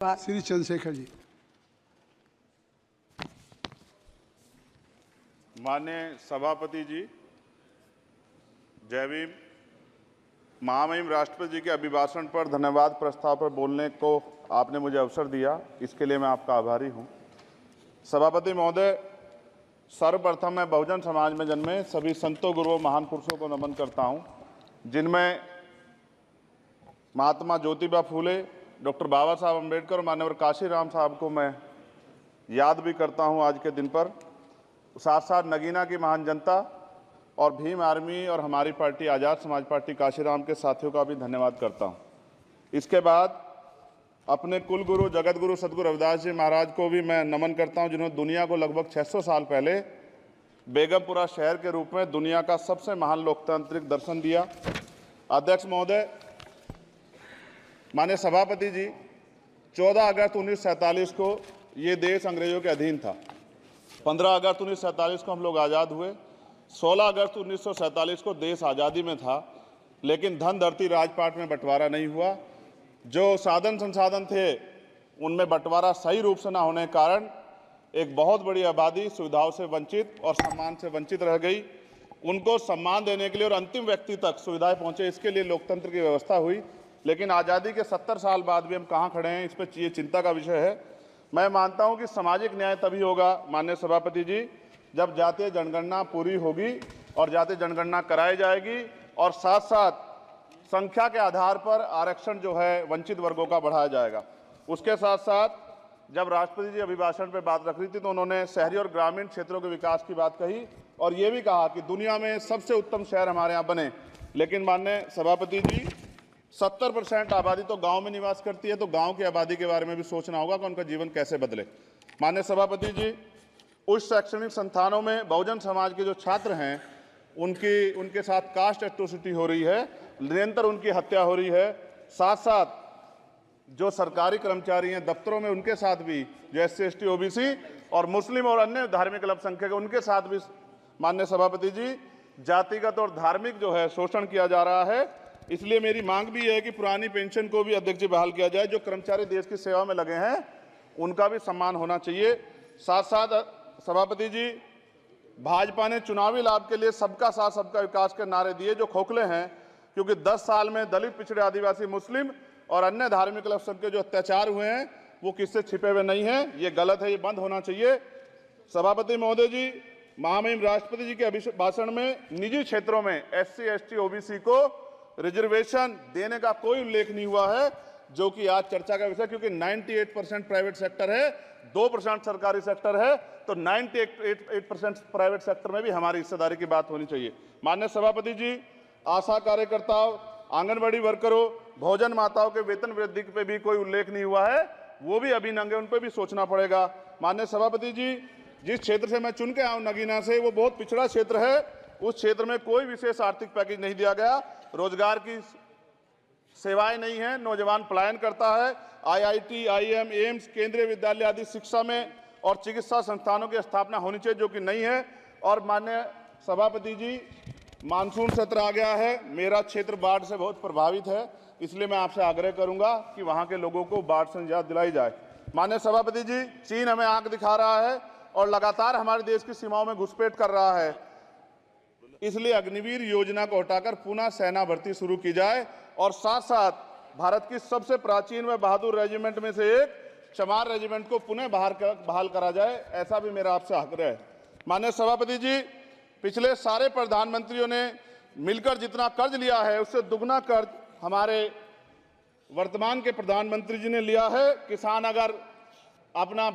श्री चंद्रशेखर जी। माननीय सभापति जी, जय भीम। महामहिम राष्ट्रपति जी के अभिभाषण पर धन्यवाद प्रस्ताव पर बोलने को आपने मुझे अवसर दिया, इसके लिए मैं आपका आभारी हूं। सभापति महोदय, सर्वप्रथम मैं बहुजन समाज में जन्मे सभी संतों, गुरुओं, महान पुरुषों को नमन करता हूं, जिनमें महात्मा ज्योतिबा फूले, डॉक्टर बाबा साहब अम्बेडकर और मान्यवर काशीराम साहब को मैं याद भी करता हूं आज के दिन पर। साथ साथ नगीना की महान जनता और भीम आर्मी और हमारी पार्टी आज़ाद समाज पार्टी काशीराम के साथियों का भी धन्यवाद करता हूं। इसके बाद अपने कुल गुरु जगत गुरु सदगुरु रविदास जी महाराज को भी मैं नमन करता हूं, जिन्होंने दुनिया को लगभग 600 साल पहले बेगमपुरा शहर के रूप में दुनिया का सबसे महान लोकतांत्रिक दर्शन दिया। अध्यक्ष महोदय, माननीय सभापति जी, 14 अगस्त 1947 को ये देश अंग्रेजों के अधीन था। 15 अगस्त 1947 को हम लोग आज़ाद हुए। 16 अगस्त 1947 को देश आज़ादी में था, लेकिन धन धरती राजपाट में बंटवारा नहीं हुआ। जो साधन संसाधन थे उनमें बंटवारा सही रूप से न होने के कारण एक बहुत बड़ी आबादी सुविधाओं से वंचित और सम्मान से वंचित रह गई। उनको सम्मान देने के लिए और अंतिम व्यक्ति तक सुविधाएं पहुंचे, इसके लिए लोकतंत्र की व्यवस्था हुई। लेकिन आज़ादी के 70 साल बाद भी हम कहाँ खड़े हैं, इस पर ये चिंता का विषय है। मैं मानता हूं कि सामाजिक न्याय तभी होगा माननीय सभापति जी, जब जातीय जनगणना पूरी होगी और जातीय जनगणना कराई जाएगी और साथ साथ संख्या के आधार पर आरक्षण जो है वंचित वर्गों का बढ़ाया जाएगा। उसके साथ साथ जब राष्ट्रपति जी अभिभाषण पर बात रख रही थी तो उन्होंने शहरी और ग्रामीण क्षेत्रों के विकास की बात कही और ये भी कहा कि दुनिया में सबसे उत्तम शहर हमारे यहाँ बने। लेकिन माननीय सभापति जी, 70% आबादी तो गांव में निवास करती है, तो गांव की आबादी के बारे में भी सोचना होगा कि उनका जीवन कैसे बदले। माननीय सभापति जी, उच्च शैक्षणिक संस्थानों में बहुजन समाज के जो छात्र हैं उनके साथ कास्ट एट्रोसिटी हो रही है, निरंतर उनकी हत्या हो रही है। साथ साथ जो सरकारी कर्मचारी हैं दफ्तरों में, उनके साथ भी जो SC ST OBC और मुस्लिम और अन्य धार्मिक अल्पसंख्यक, उनके साथ भी माननीय सभापति जी जातिगत और धार्मिक जो है शोषण किया जा रहा है। इसलिए मेरी मांग भी है कि पुरानी पेंशन को भी अध्यक्ष जी बहाल किया जाए। जो कर्मचारी देश की सेवा में लगे हैं उनका भी सम्मान होना चाहिए। साथ साथ सभापति जी, भाजपा ने चुनावी लाभ के लिए सबका साथ सबका विकास के नारे दिए जो खोखले हैं, क्योंकि 10 साल में दलित, पिछड़े, आदिवासी, मुस्लिम और अन्य धार्मिक अल्पसंख्यक जो अत्याचार हुए हैं वो किससे छिपे हुए नहीं हैं। ये गलत है, ये बंद होना चाहिए। सभापति महोदय जी, महामहिम राष्ट्रपति जी के अभिभाषण में निजी क्षेत्रों में SC ST OBC को रिजर्वेशन देने का कोई उल्लेख नहीं हुआ है, जो कि आज चर्चा का विषय, क्योंकि 98% प्राइवेट सेक्टर है, 2% सरकारी सेक्टर है, तो 98% प्राइवेट सेक्टर में भी हमारी हिस्सेदारी की बात होनी चाहिए। माननीय सभापति जी, आशा कार्यकर्ताओं, आंगनबाड़ी वर्करों, भोजन माताओं के वेतन वृद्धि पे भी कोई उल्लेख नहीं हुआ है, वो भी अभी नंगे, उन पर भी सोचना पड़ेगा। माननीय सभापति जी, जिस क्षेत्र से मैं चुन के आया हूं नगीना से, वो बहुत पिछड़ा क्षेत्र है। उस क्षेत्र में कोई विशेष आर्थिक पैकेज नहीं दिया गया, रोजगार की सेवाएं नहीं है, नौजवान पलायन करता है। IIT, IIM, एम्स, केंद्रीय विद्यालय आदि शिक्षा में और चिकित्सा संस्थानों की स्थापना होनी चाहिए, जो कि नहीं है। और माननीय सभापति जी, मानसून सत्र आ गया है, मेरा क्षेत्र बाढ़ से बहुत प्रभावित है, इसलिए मैं आपसे आग्रह करूंगा कि वहां के लोगों को बाढ़ से निजात दिलाई जाए। माननीय सभापति जी, चीन हमें आंख दिखा रहा है और लगातार हमारे देश की सीमाओं में घुसपैठ कर रहा है, इसलिए अग्निवीर योजना को हटाकर पुनः सेना भर्ती शुरू की जाए और साथ साथ भारत की सबसे प्राचीन व बहादुर रेजिमेंट में से एक चमार रेजिमेंट को पुनः बहाल करा जाए, ऐसा भी मेरा आपसे आग्रह है। माननीय सभापति जी, पिछले सारे प्रधानमंत्रियों ने मिलकर जितना कर्ज लिया है उससे दुगना कर्ज हमारे वर्तमान के प्रधानमंत्री जी ने लिया है। किसान अगर अपना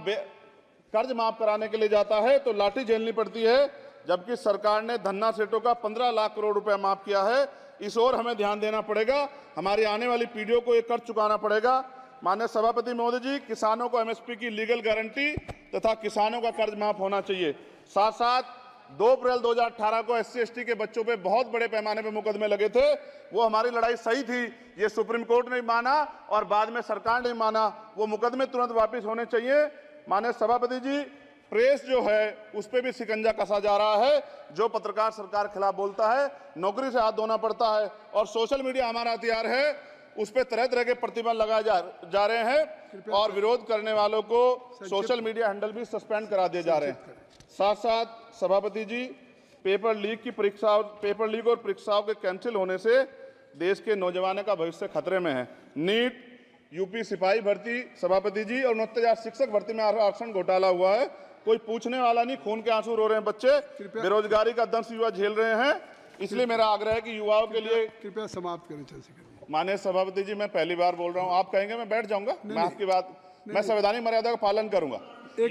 कर्ज माफ कराने के लिए जाता है तो लाठी झेलनी पड़ती है, जबकि सरकार ने धन्ना सेठों का 15 लाख करोड़ रुपया माफ किया है। इस ओर हमें ध्यान देना पड़ेगा, हमारी आने वाली पीढ़ियों को ये कर्ज चुकाना पड़ेगा। माननीय सभापति महोदय जी, किसानों को MSP की लीगल गारंटी तथा किसानों का कर्ज माफ होना चाहिए। साथ साथ 2 अप्रैल 2018 को SC ST के बच्चों पे बहुत बड़े पैमाने पे मुकदमे लगे थे, वो हमारी लड़ाई सही थी, ये सुप्रीम कोर्ट ने माना और बाद में सरकार ने माना, वो मुकदमे तुरंत वापस होने चाहिए। माननीय सभापति जी, प्रेस जो है उस पर भी शिकंजा कसा जा रहा है, जो पत्रकार सरकार खिलाफ बोलता है नौकरी से हाथ धोना पड़ता है। और सोशल मीडिया हमारा हथियार है, उस पर तरह तरह के प्रतिबंध लगाए जा रहे हैं और विरोध करने वालों को सोशल मीडिया हैंडल भी सस्पेंड करा दिए जा रहे हैं। साथ साथ सभापति जी, पेपर लीक और परीक्षाओं के कैंसिल होने से देश के नौजवानों का भविष्य खतरे में है। नीट, यूपी सिपाही भर्ती सभापति जी और 69,000 शिक्षक भर्ती में आरक्षण घोटाला हुआ है, कोई पूछने वाला नहीं, खून के आंसू रो रहे हैं बच्चे, बेरोजगारी का दंश युवा झेल रहे हैं। इसलिए मेरा आग्रह है कि युवाओं के लिए कृपया समाप्त करें चंद्रशेखर। माननीय सभापति जी, मैं पहली बार बोल रहा हूं, आप कहेंगे मैं बैठ जाऊंगा, मैं आपकी बात, मैं संवैधानिक मर्यादा का पालन करूंगा,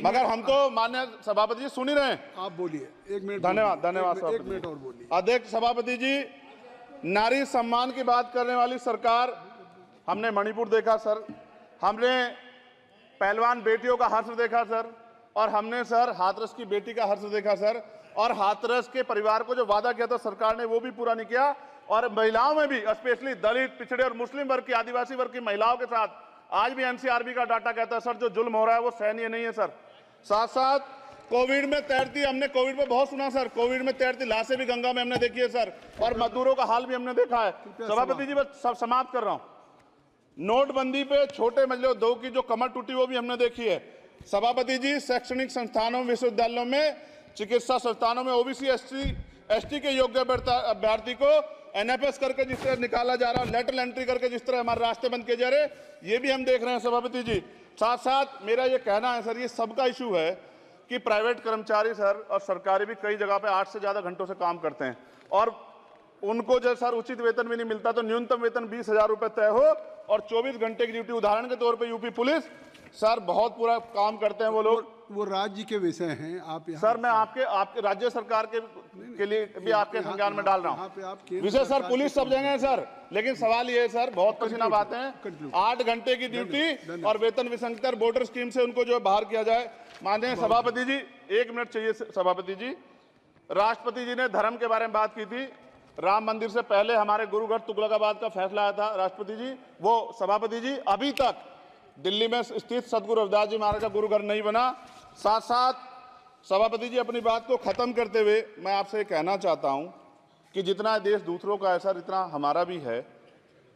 मगर हम तो माननीय सभापति जी सुन ही रहे हैं। आप बोलिए, 1 मिनट। धन्यवाद। 1 मिनट और बोलिए। अध्यक्ष सभापति जी, नारी सम्मान की बात करने वाली सरकार, हमने मणिपुर देखा सर, हमने पहलवान बेटियों का हर्ष देखा सर, और हमने सर हाथरस की बेटी का हर्ष देखा सर, और हाथरस के परिवार को जो वादा किया था सरकार ने वो भी पूरा नहीं किया। और महिलाओं में भी, स्पेशली दलित, पिछड़े और मुस्लिम वर्ग की, आदिवासी वर्ग की महिलाओं के साथ आज भी एनसीआरबी का डाटा कहता है सर जो जुल्म हो रहा है वो सहनीय नहीं है सर। साथ साथ कोविड में तैरती, हमने कोविड में बहुत सुना सर, कोविड में तैरती लाशें भी गंगा में हमने देखी है सर, और मजदूरों का हाल भी हमने देखा है। सभापति जी, बस सब समाप्त कर रहा हूं। नोटबंदी पे छोटे मजले उद्योग की जो कमर टूटी वो भी हमने देखी है। सभापति जी, शैक्षणिक संस्थानों, विश्वविद्यालयों में, चिकित्सा संस्थानों में ओबीसी एसटी के योग्य अभ्यर्थी को एनएफएस करके जिस तरह निकाला जा रहा है, लेटरल एंट्री करके जिस तरह हमारे रास्ते बंद किए जा रहे, ये भी हम देख रहे हैं सभापति जी। साथ साथ मेरा ये कहना है सर, ये सबका इशू है कि प्राइवेट कर्मचारी सर और सरकारी भी कई जगह पे 8 से ज्यादा घंटों से काम करते हैं और उनको जो सर उचित वेतन भी नहीं मिलता, तो न्यूनतम वेतन 20,000 रुपए तय हो और 24 घंटे की ड्यूटी। उदाहरण के तौर पे यूपी पुलिस सर बहुत पूरा काम करते हैं वो लोग, वो राज्य के विषय हैं। आप सर मैं आपके राज्य सरकार के लिए भी आपके संज्ञान में डाल रहा हूँ विषय सर। पुलिस सब जगह है सर, लेकिन सवाल ये है सर, बहुत पसीना बातें हैं, 8 घंटे की ड्यूटी और वेतन विसंगति, वोटर स्कीम से उनको जो बाहर किया जाए। माननीय सभापति जी, 1 मिनट चाहिए सभापति जी। राष्ट्रपति जी ने धर्म के बारे में बात की थी, राम मंदिर से पहले हमारे गुरुघर तुगलकाबाद का फैसला आया था राष्ट्रपति जी, वो सभापति जी अभी तक दिल्ली में स्थित सदगुरु रविदास जी महाराज का गुरुघर नहीं बना। साथ साथ सभापति जी, अपनी बात को खत्म करते हुए मैं आपसे कहना चाहता हूं कि जितना देश दूसरों का है सर, इतना हमारा भी है।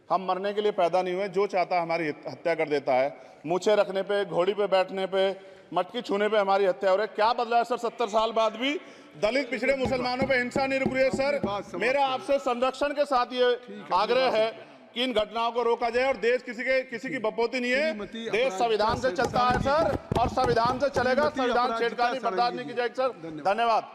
हम मरने के लिए पैदा नहीं हुए, जो चाहता है हमारी हत्या कर देता है। मूछे रखने पे, घोड़ी पे बैठने पे, मटकी छूने पे हमारी हत्या हो रही है। क्या बदला है सर 70 साल बाद भी? दलित, पिछड़े, मुसलमानों पे हिंसा नहीं रुक रही है सर। मेरा आपसे संरक्षण के साथ ये आग्रह है कि इन घटनाओं को रोका जाए और देश किसी की बपोती नहीं है, देश संविधान से चलता है सर और संविधान से चलेगा। संविधान छेड़खानी बर्दाश्त नहीं की जाएगी सर। धन्यवाद।